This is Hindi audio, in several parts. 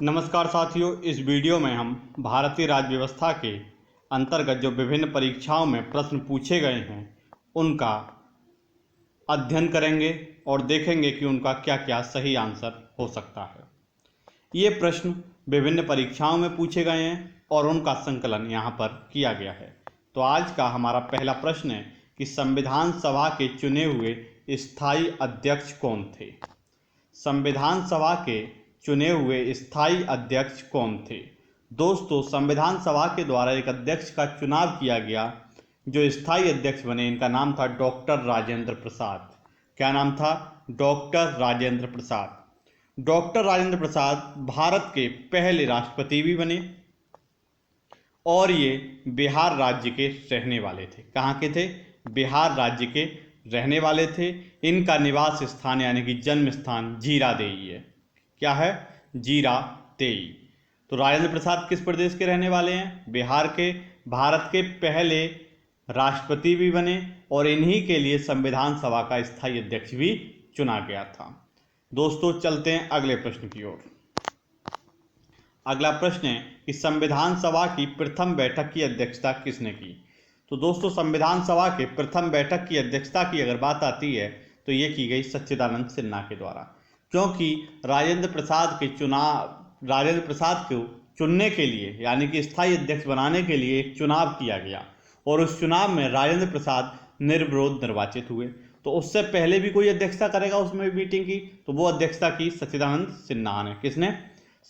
नमस्कार साथियों, इस वीडियो में हम भारतीय राज्य व्यवस्था के अंतर्गत जो विभिन्न परीक्षाओं में प्रश्न पूछे गए हैं उनका अध्ययन करेंगे और देखेंगे कि उनका क्या क्या सही आंसर हो सकता है। ये प्रश्न विभिन्न परीक्षाओं में पूछे गए हैं और उनका संकलन यहाँ पर किया गया है। तो आज का हमारा पहला प्रश्न है कि संविधान सभा के चुने हुए स्थायी अध्यक्ष कौन थे। संविधान सभा के चुने हुए स्थायी अध्यक्ष कौन थे। दोस्तों, संविधान सभा के द्वारा एक अध्यक्ष का चुनाव किया गया। जो स्थायी अध्यक्ष बने इनका नाम था डॉक्टर राजेंद्र प्रसाद। क्या नाम था? डॉक्टर राजेंद्र प्रसाद। डॉक्टर राजेंद्र प्रसाद भारत के पहले राष्ट्रपति भी बने और ये बिहार राज्य के रहने वाले थे। कहाँ के थे? बिहार राज्य के रहने वाले थे। इनका निवास स्थान यानी कि जन्म स्थान जीरादेई है। क्या है? जीरादेई। तो राजेंद्र प्रसाद किस प्रदेश के रहने वाले हैं? बिहार के। भारत के पहले राष्ट्रपति भी बने और इन्हीं के लिए संविधान सभा का स्थायी अध्यक्ष भी चुना गया था। दोस्तों, चलते हैं अगले प्रश्न की ओर। अगला प्रश्न है कि संविधान सभा की प्रथम बैठक की अध्यक्षता किसने की। तो दोस्तों, संविधान सभा के प्रथम बैठक की अध्यक्षता की अगर बात आती है तो ये की गई सच्चिदानंद सिन्हा के द्वारा, क्योंकि राजेंद्र प्रसाद को चुनने के लिए यानी कि स्थायी अध्यक्ष बनाने के लिए एक चुनाव किया गया और उस चुनाव में राजेंद्र प्रसाद निर्विरोध निर्वाचित हुए। तो उससे पहले भी कोई अध्यक्षता करेगा उसमें मीटिंग की, तो वो अध्यक्षता की सच्चिदानंद सिन्हा ने। किसने?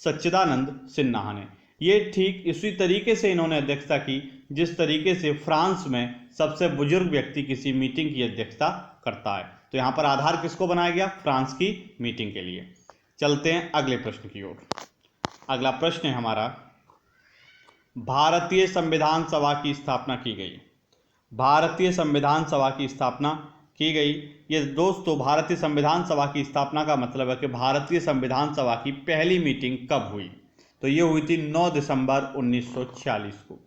सच्चिदानंद सिन्हा ने। ये ठीक इसी तरीके से इन्होंने अध्यक्षता की जिस तरीके से फ्रांस में सबसे बुजुर्ग व्यक्ति किसी मीटिंग की अध्यक्षता करता है। तो यहाँ पर आधार किसको बनाया गया? फ्रांस की मीटिंग के लिए। चलते हैं अगले प्रश्न की ओर। अगला प्रश्न है हमारा, भारतीय संविधान सभा की स्थापना की गई। भारतीय संविधान सभा की स्थापना की गई। ये दोस्तों, भारतीय संविधान सभा की स्थापना का मतलब है कि भारतीय संविधान सभा की पहली मीटिंग कब हुई। तो ये हुई थी 9 दिसंबर 1946 को।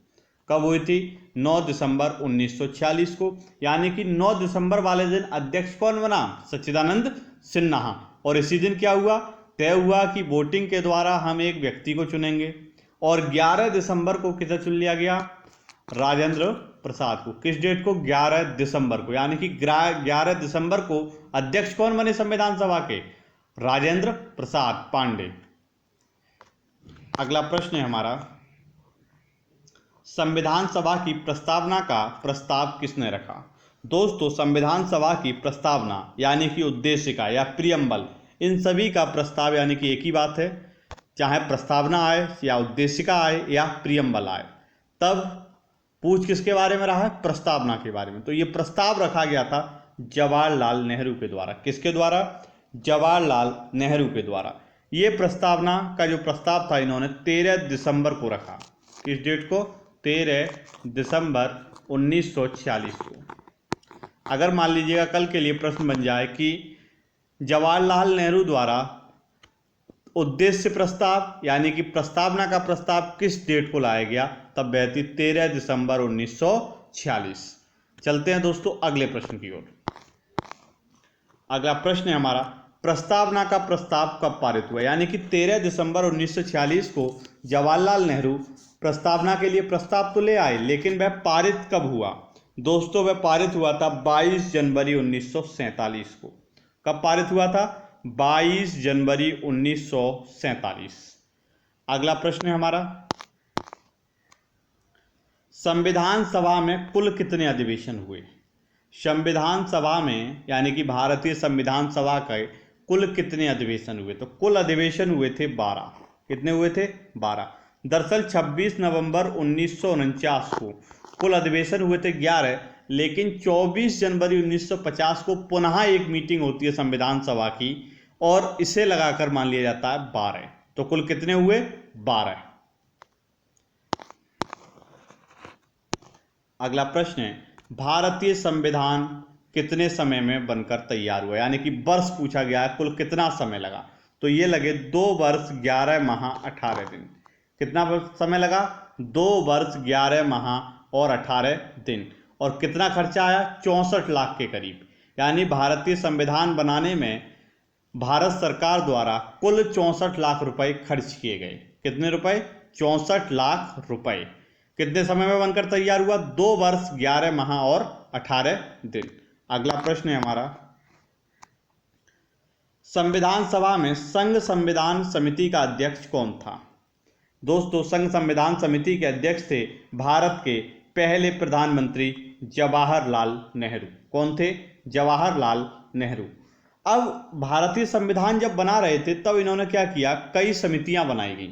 कब हुई थी? 9 दिसंबर 1946 को। यानी कि 9 दिसंबर वाले दिन अध्यक्ष कौन बना? सच्चिदानंद सिन्हा। और इसी दिन क्या हुआ? तय हुआ कि वोटिंग के द्वारा हम एक व्यक्ति को चुनेंगे और 11 दिसंबर को किसे चुन लिया गया? राजेंद्र प्रसाद को। किस डेट को? 11 दिसंबर को। यानी कि 11 दिसंबर को अध्यक्ष कौन बने संविधान सभा के? राजेंद्र प्रसाद पांडे। अगला प्रश्न है हमारा, संविधान सभा की प्रस्तावना का प्रस्ताव किसने रखा। दोस्तों, संविधान सभा की प्रस्तावना यानी कि उद्देशिका या प्रियम्बल, इन सभी का प्रस्ताव यानी कि एक ही बात है, चाहे प्रस्तावना आए या उद्देशिका आए या प्रियम्बल आए, तब पूछ किसके बारे में रहा है? प्रस्तावना के बारे में। तो ये प्रस्ताव रखा गया था जवाहरलाल नेहरू के द्वारा। किसके द्वारा? जवाहरलाल नेहरू के द्वारा। ये प्रस्तावना का जो प्रस्ताव था इन्होंने 13 दिसंबर को रखा। किस डेट को? 13 दिसंबर 1946 को। अगर मान लीजिएगा कल के लिए प्रश्न बन जाए कि जवाहरलाल नेहरू द्वारा उद्देश्य प्रस्ताव यानी कि प्रस्तावना का प्रस्ताव किस डेट को लाया गया, तब वह थी 13 दिसंबर 1946। चलते हैं दोस्तों अगले प्रश्न की ओर। अगला प्रश्न है हमारा, प्रस्तावना का प्रस्ताव कब पारित हुआ। यानी कि 13 दिसंबर 1946 को जवाहरलाल नेहरू प्रस्तावना के लिए प्रस्ताव तो ले आए, लेकिन वह पारित कब हुआ? दोस्तों, वह पारित हुआ था 22 जनवरी 1947 को। कब पारित हुआ था? 22 जनवरी 1947। अगला प्रश्न है हमारा, संविधान सभा में कुल कितने अधिवेशन हुए। संविधान सभा में यानी कि भारतीय संविधान सभा के कुल कितने अधिवेशन हुए। तो कुल अधिवेशन हुए थे 12। कितने हुए थे? 12। दरअसल 26 नवंबर 1949 को कुल अधिवेशन हुए थे 11, लेकिन 24 जनवरी 1950 को पुनः एक मीटिंग होती है संविधान सभा की और इसे लगाकर मान लिया जाता है 12। तो कुल कितने हुए? 12। अगला प्रश्न है, भारतीय संविधान कितने समय में बनकर तैयार हुआ। यानी कि वर्ष पूछा गया है, कुल कितना समय लगा। तो ये लगे 2 वर्ष 11 माह 18 दिन। कितना समय लगा? 2 वर्ष 11 माह और 18 दिन। और कितना खर्चा आया? 64 लाख के करीब। यानी भारतीय संविधान बनाने में भारत सरकार द्वारा कुल 64 लाख रुपए खर्च किए गए। कितने रुपए? 64 लाख रुपए। कितने समय में बनकर तैयार हुआ? 2 वर्ष 11 माह और 18 दिन। अगला प्रश्न है हमारा, संविधान सभा में संघ संविधान समिति का अध्यक्ष कौन था? दोस्तों, संघ संविधान समिति के अध्यक्ष थे भारत के पहले प्रधानमंत्री जवाहरलाल नेहरू। कौन थे? जवाहरलाल नेहरू। अब भारतीय संविधान जब बना रहे थे तब इन्होंने क्या किया, कई समितियां बनाई गई।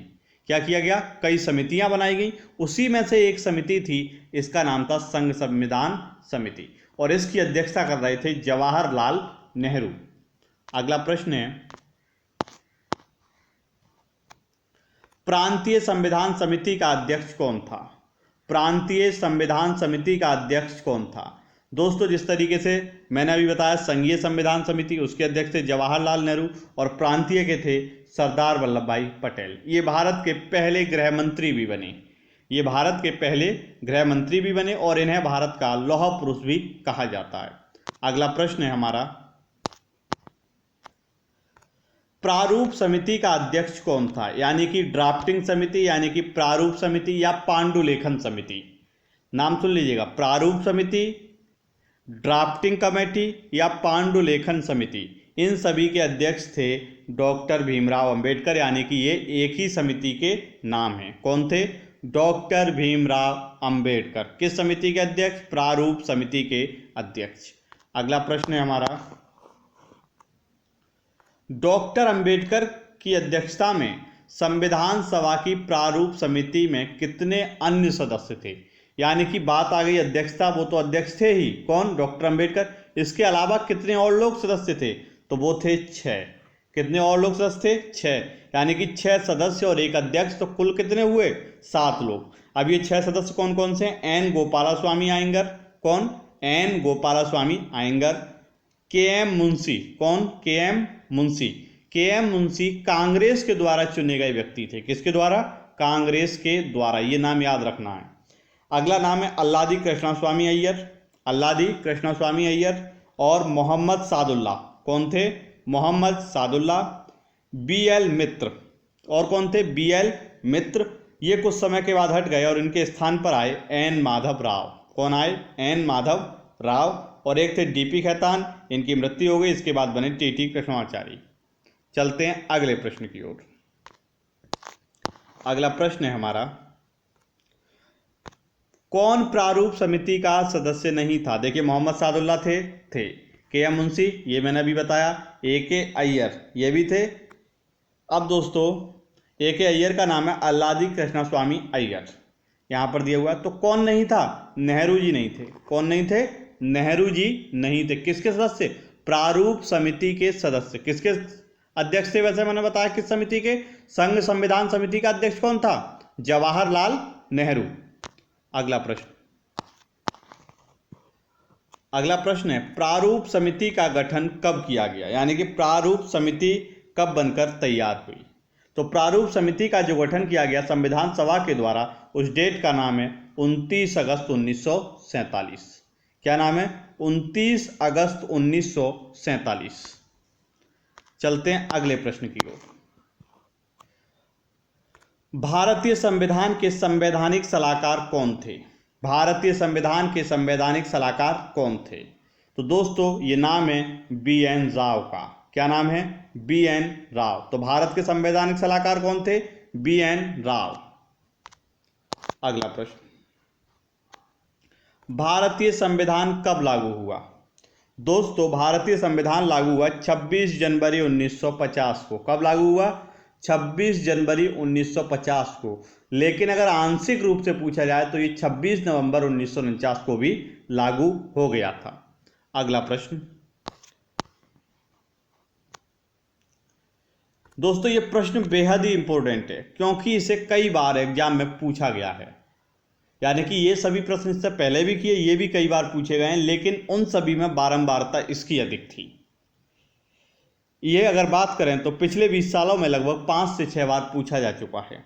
क्या किया गया? कई समितियां बनाई गई। उसी में से एक समिति थी, इसका नाम था संघ संविधान समिति, और इसकी अध्यक्षता कर रहे थे जवाहरलाल नेहरू। अगला प्रश्न है, प्रांतीय संविधान समिति का अध्यक्ष कौन था? प्रांतीय संविधान समिति का अध्यक्ष कौन था? दोस्तों, जिस तरीके से मैंने अभी बताया, संघीय संविधान समिति, उसके अध्यक्ष थे जवाहरलाल नेहरू, और प्रांतीय के थे सरदार वल्लभ भाई पटेल। ये भारत के पहले गृह मंत्री भी बने। ये भारत के पहले गृह मंत्री भी बने और इन्हें भारत का लौह पुरुष भी कहा जाता है। अगला प्रश्न है हमारा, प्रारूप समिति का अध्यक्ष कौन था? यानी कि ड्राफ्टिंग समिति, यानी कि प्रारूप समिति या पांडुलेखन समिति। नाम सुन लीजिएगा, प्रारूप समिति, ड्राफ्टिंग कमेटी या पांडुलेखन समिति। इन सभी के अध्यक्ष थे डॉक्टर भीमराव अंबेडकर, यानी कि ये एक ही समिति के नाम हैं। कौन थे? डॉक्टर भीमराव अंबेडकर। किस समिति के अध्यक्ष? प्रारूप समिति के अध्यक्ष। अगला प्रश्न है हमारा, डॉक्टर अंबेडकर की अध्यक्षता में संविधान सभा की प्रारूप समिति में कितने अन्य सदस्य थे? यानी कि बात आ गई अध्यक्षता, वो तो अध्यक्ष थे ही, कौन? डॉक्टर अंबेडकर। इसके अलावा कितने और लोग सदस्य थे? तो वो थे 6। कितने और लोग सदस्य थे? 6। यानी कि 6 सदस्य और एक अध्यक्ष, तो कुल कितने हुए? 7 लोग। अब ये 6 सदस्य कौन कौन से? एन गोपालास्वामी अयंगर। कौन? एन गोपालास्वामी अयंगर। के एम मुंशी। कौन? के एम मुंशी। के एम मुंशी कांग्रेस के द्वारा चुने गए व्यक्ति थे। किसके द्वारा? कांग्रेस के द्वारा। ये नाम याद रखना है। अगला नाम है अल्लादी कृष्णस्वामी अय्यर। अल्लादी कृष्णस्वामी अय्यर और मोहम्मद सादुल्ला। कौन थे? मोहम्मद सादुल्ला। बी एल मित्र। और कौन थे? बी एल मित्र। ये कुछ समय के बाद हट गए और इनके स्थान पर आए एन माधव राव। कौन आए? एन माधव राव। और एक थे डीपी खैतान, इनकी मृत्यु हो गई, इसके बाद बने टीटी कृष्णाचारी। चलते हैं अगले प्रश्न की ओर। अगला प्रश्न है हमारा, कौन प्रारूप समिति का सदस्य नहीं था? देखिए, मोहम्मद सादुल्ला थे के एम मुंशी, ये मैंने अभी बताया। ए के अय्यर, ये भी थे। अब दोस्तों, ए के अय्यर का नाम है अल्लादी कृष्णस्वामी अय्यर, यहाँ पर दिया हुआ है। तो कौन नहीं था? नेहरू जी नहीं थे। कौन नहीं थे? नेहरू जी नहीं थे। किसके सदस्य? प्रारूप समिति के सदस्य। किसके अध्यक्ष थे? वैसे मैंने बताया किस समिति के? संघ संविधान समिति का अध्यक्ष कौन था? जवाहरलाल नेहरू। अगला प्रश्न है, प्रारूप समिति का गठन कब किया गया? यानी कि प्रारूप समिति कब बनकर तैयार हुई? तो प्रारूप समिति का जो गठन किया गया संविधान सभा के द्वारा, उस डेट का नाम है 29 अगस्त 1947। क्या नाम है? 29 अगस्त 1947। चलते हैं अगले प्रश्न की ओर। भारतीय संविधान के संवैधानिक सलाहकार कौन थे? भारतीय संविधान के संवैधानिक सलाहकार कौन थे? तो दोस्तों, ये नाम है बी एन राव का। क्या नाम है? बी एन राव। तो भारत के संवैधानिक सलाहकार कौन थे? बी एन राव। अगला प्रश्न, भारतीय संविधान कब लागू हुआ? दोस्तों, भारतीय संविधान लागू हुआ 26 जनवरी 1950 को। कब लागू हुआ? 26 जनवरी 1950 को। लेकिन अगर आंशिक रूप से पूछा जाए तो ये 26 नवंबर 1949 को भी लागू हो गया था। अगला प्रश्न, दोस्तों, ये प्रश्न बेहद ही इंपॉर्टेंट है क्योंकि इसे कई बार एग्जाम में पूछा गया है। यानी कि ये सभी प्रश्न इससे पहले भी किए, ये भी कई बार पूछे गए हैं, लेकिन उन सभी में बारंबारता इसकी अधिक थी। ये अगर बात करें तो पिछले 20 सालों में लगभग 5 से 6 बार पूछा जा चुका है।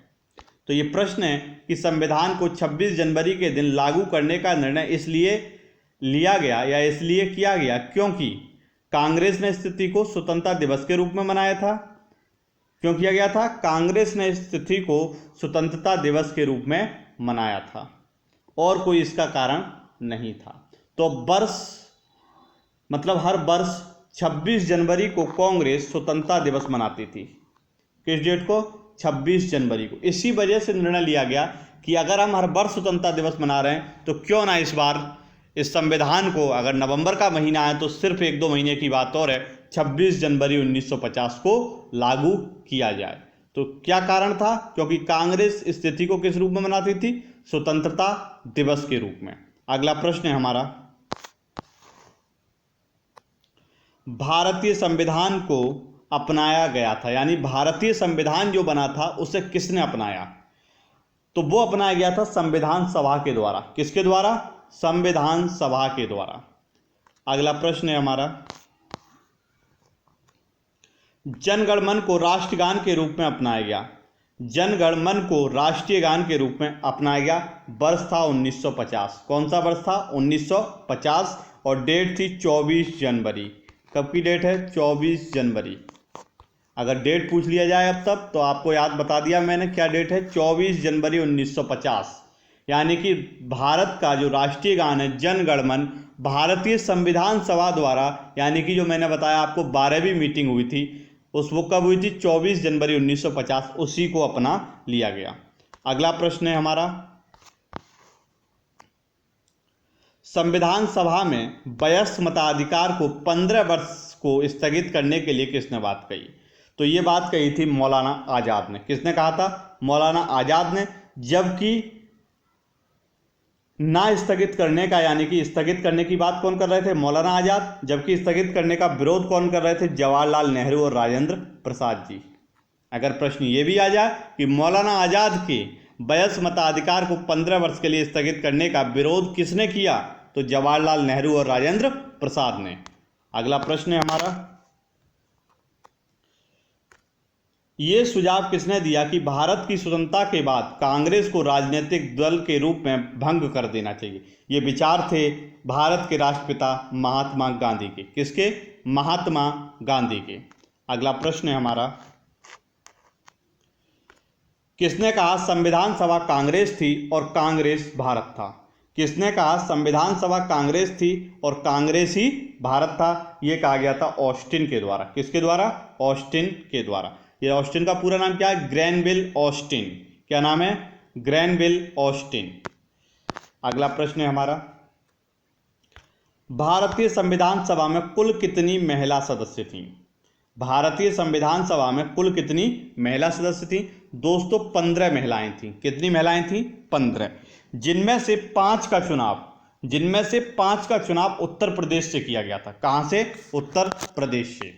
तो ये प्रश्न है कि संविधान को 26 जनवरी के दिन लागू करने का निर्णय इसलिए लिया गया या इसलिए किया गया क्योंकि कांग्रेस ने इस तिथि को स्वतंत्रता दिवस के रूप में मनाया था। क्यों किया गया था? कांग्रेस ने इस तिथि को स्वतंत्रता दिवस के रूप में मनाया था और कोई इसका कारण नहीं था। तो वर्ष मतलब हर वर्ष 26 जनवरी को कांग्रेस स्वतंत्रता दिवस मनाती थी। किस डेट को? 26 जनवरी को। इसी वजह से निर्णय लिया गया कि अगर हम हर वर्ष स्वतंत्रता दिवस मना रहे हैं तो क्यों ना इस बार इस संविधान को, अगर नवंबर का महीना है तो सिर्फ 1-2 महीने की बात और है, 26 जनवरी 1950 को लागू किया जाए। तो क्या कारण था? क्योंकि कांग्रेस इस तिथि को किस रूप में मनाती थी? स्वतंत्रता दिवस के रूप में। अगला प्रश्न है हमारा, भारतीय संविधान को अपनाया गया था, यानी भारतीय संविधान जो बना था उसे किसने अपनाया? तो वो अपनाया गया था संविधान सभा के द्वारा। किसके द्वारा? संविधान सभा के द्वारा। अगला प्रश्न है हमारा, जनगण मन को राष्ट्रगान के रूप में अपनाया गया। जनगण मन को राष्ट्रीय गान के रूप में अपनाया गया। वर्ष था 1950। कौन सा वर्ष था? 1950 और डेट थी 24 जनवरी। कब की डेट है? 24 जनवरी। अगर डेट पूछ लिया जाए अब तब तो आपको याद बता दिया मैंने, क्या डेट है? 24 जनवरी 1950। यानी कि भारत का जो राष्ट्रीय गान है जनगण मन, भारतीय संविधान सभा द्वारा, यानी कि जो मैंने बताया आपको 12वीं मीटिंग हुई थी, उस वो कब हुई थी? 24 जनवरी 1950, उसी को अपना लिया गया। अगला प्रश्न है हमारा, संविधान सभा में वयस्क मताधिकार को 15 वर्ष को स्थगित करने के लिए किसने बात कही? तो ये बात कही थी मौलाना आज़ाद ने। किसने कहा था? मौलाना आज़ाद ने। जबकि ना स्थगित करने का, यानी कि स्थगित करने की बात कौन कर रहे थे? मौलाना आज़ाद। जबकि स्थगित करने का विरोध कौन कर रहे थे? जवाहरलाल नेहरू और राजेंद्र प्रसाद जी। अगर प्रश्न ये भी आ जाए कि मौलाना आज़ाद के वयस्क मताधिकार को 15 वर्ष के लिए स्थगित करने का विरोध किसने किया? तो जवाहरलाल नेहरू और राजेंद्र प्रसाद ने। अगला प्रश्न है हमारा, ये सुझाव किसने दिया कि भारत की स्वतंत्रता के बाद कांग्रेस को राजनीतिक दल के रूप में भंग कर देना चाहिए? ये विचार थे भारत के राष्ट्रपिता महात्मा गांधी के। किसके? महात्मा गांधी के। अगला प्रश्न है हमारा, किसने कहा संविधान सभा कांग्रेस थी और कांग्रेस भारत था? किसने कहा संविधान सभा कांग्रेस थी और कांग्रेस ही भारत था? ये कहा गया था ऑस्टिन के द्वारा। किसके द्वारा? ऑस्टिन के द्वारा। ये ऑस्टिन का पूरा नाम क्या है? Granville Austin. क्या नाम है? Granville Austin. अगला प्रश्न है हमारा, भारतीय संविधान सभा में कुल कितनी महिला सदस्य थीं? भारतीय संविधान सभा में कुल कितनी महिला सदस्य थीं? दोस्तों 15 महिलाएं थीं। कितनी महिलाएं थीं? 15। जिनमें से 5 का चुनाव उत्तर प्रदेश से किया गया था। कहां से? उत्तर प्रदेश से।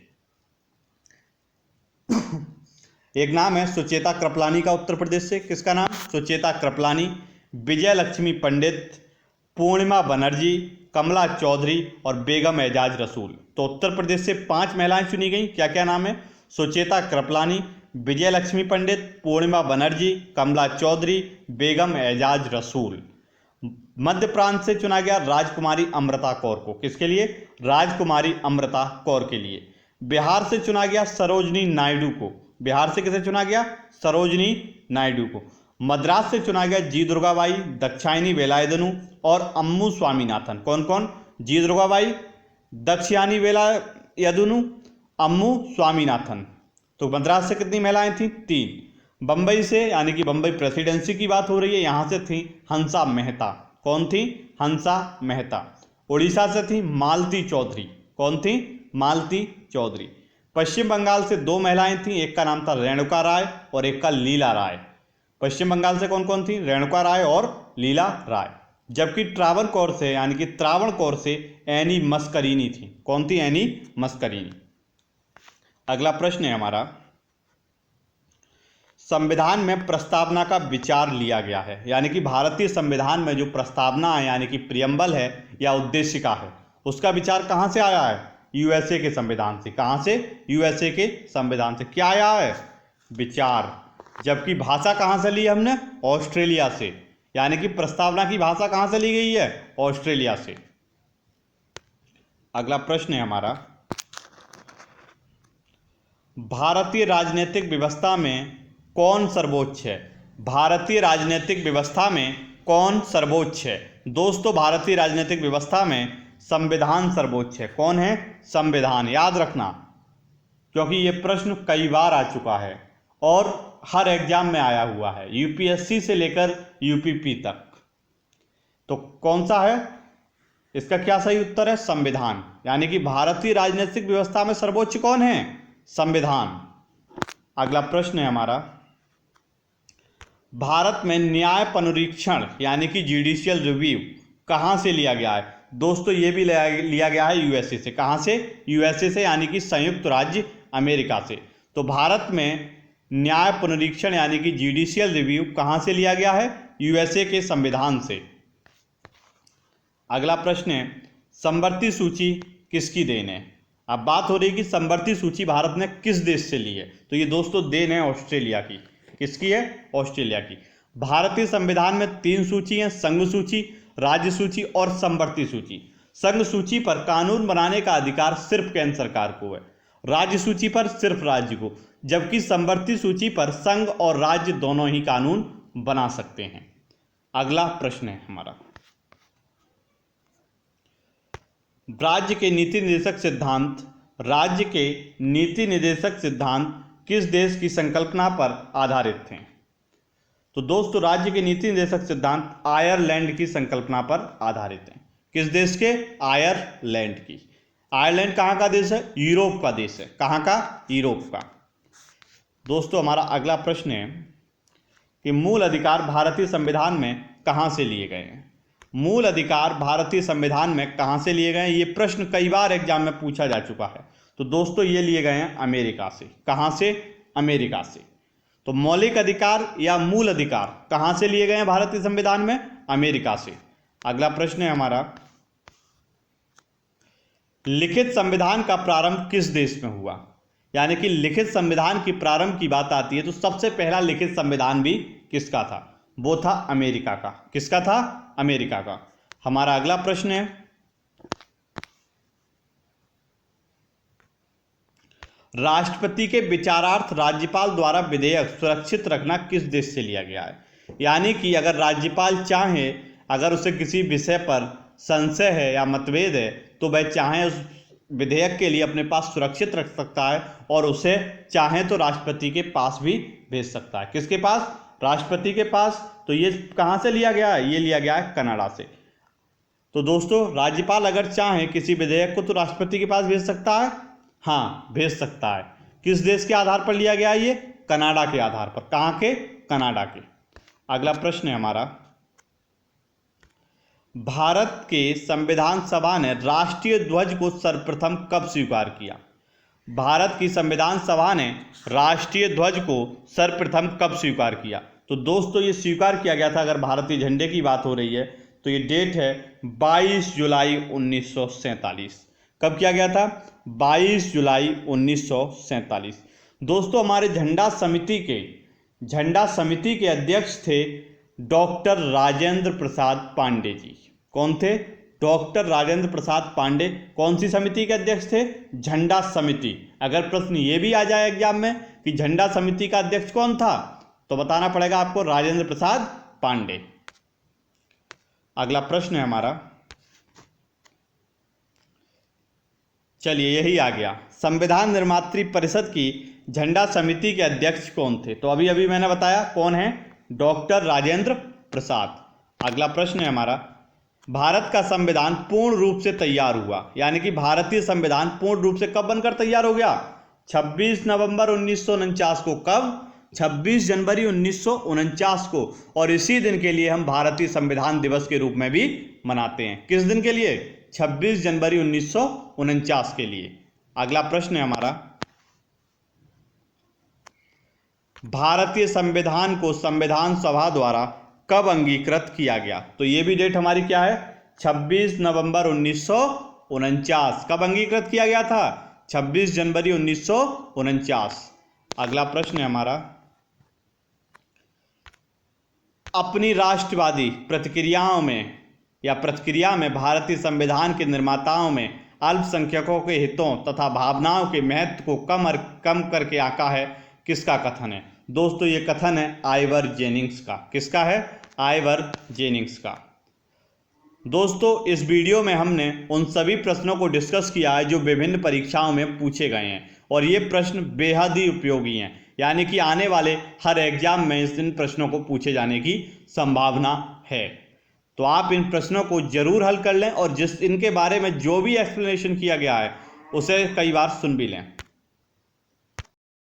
एक नाम है सुचेता कृपलानी का, उत्तर प्रदेश से। किसका नाम? सुचेता कृपलानी। विजय लक्ष्मी पंडित, पूर्णिमा बनर्जी, कमला चौधरी और बेगम एजाज रसूल। तो उत्तर प्रदेश से 5 महिलाएं चुनी गई। क्या क्या नाम है? सुचेता कृपलानी, विजय लक्ष्मी पंडित, पूर्णिमा बनर्जी, कमला चौधरी, बेगम एजाज रसूल। मध्य प्रांत से चुना गया राजकुमारी अमृता कौर को। किसके लिए? राजकुमारी अमृता कौर के लिए। बिहार से चुना गया सरोजनी नायडू को। बिहार से किसे चुना गया? सरोजनी नायडू को। मद्रास से चुना गया जी दुर्गाबाई, दक्षायनी वेलायदनु और अम्मू स्वामीनाथन। कौन कौन? जी दुर्गाबाई, दक्षायनी वेलायदनु, अम्मू स्वामीनाथन। तो मद्रास से कितनी महिलाएं थीं? 3। बंबई से, यानी कि बंबई प्रेसिडेंसी की बात हो रही है, यहां से थी हंसा मेहता। कौन थी? हंसा मेहता। उड़ीसा से थी मालती चौधरी। कौन थी? मालती चौधरी। पश्चिम बंगाल से 2 महिलाएं थीं, एक का नाम था रेणुका राय और एक का लीला राय। पश्चिम बंगाल से कौन कौन थी? रेणुका राय और लीला राय। जबकि त्रावणकोर से, यानी कि त्रावणकोर से एनी मस्करीनी थी। कौन थी? एनी मस्करीनी। अगला प्रश्न है हमारा, संविधान में प्रस्तावना का विचार लिया गया है, यानी कि भारतीय संविधान में जो प्रस्तावना है, यानी कि प्रियम्बल है या उद्देशिका है, उसका विचार कहां से आया है? यूएसए के संविधान से। कहां से? यूएसए के संविधान से। क्या आया है? विचार। जबकि भाषा कहां से ली हमने? ऑस्ट्रेलिया से। यानी कि प्रस्तावना की भाषा कहां से ली गई है? ऑस्ट्रेलिया से। अगला प्रश्न है हमारा, भारतीय राजनीतिक व्यवस्था में कौन सर्वोच्च है? भारतीय राजनीतिक व्यवस्था में कौन सर्वोच्च है? दोस्तों, भारतीय राजनीतिक व्यवस्था में संविधान सर्वोच्च है। कौन है? संविधान। याद रखना, क्योंकि ये प्रश्न कई बार आ चुका है और हर एग्जाम में आया हुआ है, यूपीएससी से लेकर यूपीपी तक। तो कौन सा है? इसका क्या सही उत्तर है? संविधान। यानी कि भारतीय राजनीतिक व्यवस्था में सर्वोच्च कौन है? संविधान। अगला प्रश्न है हमारा, भारत में न्याय पुनरीक्षण यानी कि जुडिशियल रिव्यू कहां से लिया गया है? दोस्तों, ये भी लिया गया है यूएसए से। कहां से? यूएसए से, यानी कि संयुक्त राज्य अमेरिका से। तो भारत में न्याय पुनरीक्षण यानी कि जुडिशियल रिव्यू कहां से लिया गया है? यूएसए के संविधान से। अगला प्रश्न है, समवर्ती सूची किसकी देन है? अब बात हो रही है कि समवर्ती सूची भारत ने किस देश से ली है? तो ये दोस्तों देन है ऑस्ट्रेलिया की। किसकी है? ऑस्ट्रेलिया की। भारतीय संविधान में 3 सूची हैं, संघ सूची, राज्य सूची और समवर्ती सूची। संघ सूची पर कानून बनाने का अधिकार सिर्फ केंद्र सरकार को है, राज्य सूची पर सिर्फ राज्य को, जबकि समवर्ती सूची पर संघ और राज्य दोनों ही कानून बना सकते हैं। अगला प्रश्न है हमारा, राज्य के नीति निर्देशक सिद्धांत किस देश की संकल्पना पर आधारित थे? तो दोस्तों, राज्य के नीति निर्देशक सिद्धांत आयरलैंड की संकल्पना पर आधारित हैं। किस देश के? आयरलैंड की। आयरलैंड कहाँ का देश है? यूरोप का देश है। कहाँ का? यूरोप का। दोस्तों, हमारा अगला प्रश्न है कि मूल अधिकार भारतीय संविधान में कहाँ से लिए गए हैं? मूल अधिकार भारतीय संविधान में कहाँ से लिए गए हैं? ये प्रश्न कई बार एग्जाम में पूछा जा चुका है। तो दोस्तों, ये लिए गए हैं अमेरिका से। कहाँ से? अमेरिका से। तो मौलिक अधिकार या मूल अधिकार कहाँ से लिए गए हैं भारतीय संविधान में? अमेरिका से। अगला प्रश्न है हमारा, लिखित संविधान का प्रारंभ किस देश में हुआ? यानी कि लिखित संविधान की प्रारंभ की बात आती है तो सबसे पहला लिखित संविधान भी किसका था? वो था अमेरिका का। किसका था? अमेरिका का। हमारा अगला प्रश्न है, राष्ट्रपति के विचारार्थ राज्यपाल द्वारा विधेयक सुरक्षित रखना किस देश से लिया गया है? यानी कि अगर राज्यपाल चाहे, अगर उसे किसी विषय पर संशय है या मतभेद है, तो वह चाहे उस विधेयक के लिए अपने पास सुरक्षित रख सकता है और उसे चाहे तो राष्ट्रपति के पास भी भेज सकता है। किसके पास? राष्ट्रपति के पास। तो ये कहाँ से लिया गया है? ये लिया गया है कनाडा से। तो दोस्तों, राज्यपाल अगर चाहे किसी विधेयक को तो राष्ट्रपति के पास भेज सकता है। हाँ, भेज सकता है। किस देश के आधार पर लिया गया है? ये कनाडा के आधार पर। कहाँ के? कनाडा के। अगला प्रश्न है हमारा, भारत के संविधान सभा ने राष्ट्रीय ध्वज को सर्वप्रथम कब स्वीकार किया? भारत की संविधान सभा ने राष्ट्रीय ध्वज को सर्वप्रथम कब स्वीकार किया? तो दोस्तों, ये स्वीकार किया गया था, अगर भारतीय झंडे की बात हो रही है तो ये डेट है 22 जुलाई 1947। कब किया गया था? 22 जुलाई 1947। दोस्तों, हमारे झंडा समिति के अध्यक्ष थे डॉक्टर राजेंद्र प्रसाद पांडे जी। कौन थे? डॉक्टर राजेंद्र प्रसाद पांडे। कौन सी समिति के अध्यक्ष थे? झंडा समिति। अगर प्रश्न ये भी आ जाए एग्जाम में कि झंडा समिति का अध्यक्ष कौन था, तो बताना पड़ेगा आपको राजेंद्र प्रसाद पांडे। अगला प्रश्न है हमारा, चलिए यही आ गया, संविधान निर्मात्री परिषद की झंडा समिति के अध्यक्ष कौन थे? तो अभी अभी मैंने बताया कौन है, डॉक्टर राजेंद्र प्रसाद। अगला प्रश्न है हमारा, भारत का संविधान पूर्ण रूप से तैयार हुआ, यानी कि भारतीय संविधान पूर्ण रूप से कब बनकर तैयार हो गया? 26 नवंबर 1949 को। कब? 26 जनवरी 1949 को। और इसी दिन के लिए हम भारतीय संविधान दिवस के रूप में भी मनाते हैं। किस दिन के लिए? 26 जनवरी 1949 के लिए। अगला प्रश्न है हमारा, भारतीय संविधान को संविधान सभा द्वारा कब अंगीकृत किया गया? तो ये भी डेट हमारी क्या है? 26 नवंबर 1949। कब अंगीकृत किया गया था? 26 जनवरी 1949। अगला प्रश्न है हमारा, अपनी राष्ट्रवादी प्रतिक्रिया में भारतीय संविधान के निर्माताओं में अल्पसंख्यकों के हितों तथा भावनाओं के महत्व को कम करके आंका है। किसका कथन है दोस्तों? ये कथन है आइवर जेनिंग्स का। किसका है? आइवर जेनिंग्स का। दोस्तों इस वीडियो में हमने उन सभी प्रश्नों को डिस्कस किया है जो विभिन्न परीक्षाओं में पूछे गए हैं, और ये प्रश्न बेहद ही उपयोगी हैं, यानी कि आने वाले हर एग्जाम में इन प्रश्नों को पूछे जाने की संभावना है। तो आप इन प्रश्नों को जरूर हल कर लें और इनके बारे में जो भी एक्सप्लेनेशन किया गया है उसे कई बार सुन भी लें।